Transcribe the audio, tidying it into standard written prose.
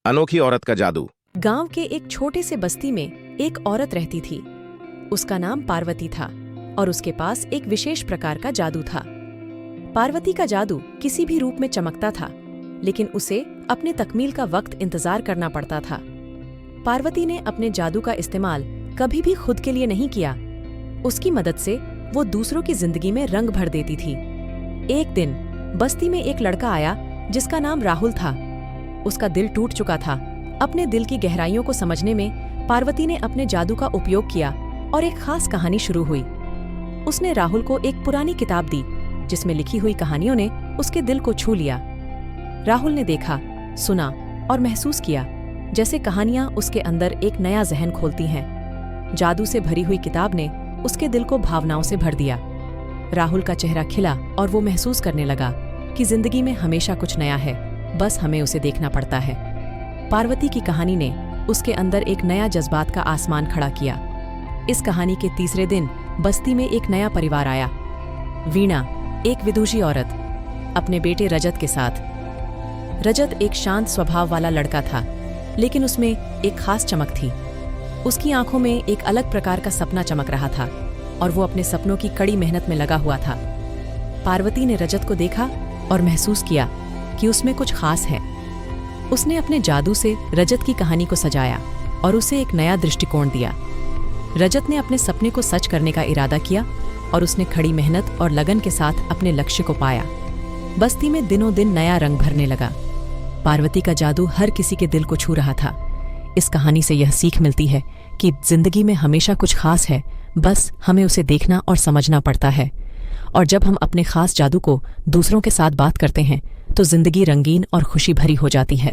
अनोखी औरत का जादू। गांव के एक छोटे से बस्ती में एक औरत रहती थी। उसका नाम पार्वती था और उसके पास एक विशेष प्रकार का जादू था। पार्वती का जादू किसी भी रूप में चमकता था, लेकिन उसे अपने तकमील का वक्त इंतजार करना पड़ता था। पार्वती ने अपने जादू का इस्तेमाल कभी भी खुद के लिए नहीं किया। उसकी मदद से वो दूसरों की जिंदगी में रंग भर देती थी। एक दिन बस्ती में एक लड़का आया जिसका नाम राहुल था। उसका दिल टूट चुका था। अपने दिल की गहराइयों को समझने में पार्वती ने अपने जादू का उपयोग किया और एक खास कहानी शुरू हुई। उसने राहुल को एक पुरानी किताब दी जिसमें लिखी हुई कहानियों ने उसके दिल को छू लिया। राहुल ने देखा, सुना और महसूस किया जैसे कहानियां उसके अंदर एक नया जहन खोलती हैं। जादू से भरी हुई किताब ने उसके दिल को भावनाओं से भर दिया। राहुल का चेहरा खिला और वो महसूस करने लगा कि जिंदगी में हमेशा कुछ नया है, बस हमें उसे देखना पड़ता है। पार्वती की कहानी ने उसके अंदर एक नया जज्बात का आसमान खड़ा किया। इस कहानी के तीसरे दिन बस्ती में एक नया परिवार आया। वीणा, एक विदुषी औरत, अपने बेटे रजत के साथ। रजत एक शांत स्वभाव वाला लड़का था, लेकिन उसमें एक खास चमक थी। उसकी आंखों में एक अलग प्रकार का सपना चमक रहा था और वो अपने सपनों की कड़ी मेहनत में लगा हुआ था। पार्वती ने रजत को देखा और महसूस किया कि उसमें कुछ खास है। उसने अपने जादू से रजत की कहानी को सजाया और उसे एक नया दृष्टिकोण दिया। रजत ने अपने सपने को सच करने का इरादा किया और उसने खड़ी मेहनत और लगन के साथ अपने लक्ष्य को पाया। बस्ती में दिनों दिन नया रंग भरने लगा। पार्वती का जादू हर किसी के दिल को छू रहा था। इस कहानी से यह सीख मिलती है कि जिंदगी में हमेशा कुछ खास है, बस हमें उसे देखना और समझना पड़ता है। और जब हम अपने खास जादू को दूसरों के साथ बात करते हैं तो जिंदगी रंगीन और खुशी भरी हो जाती है।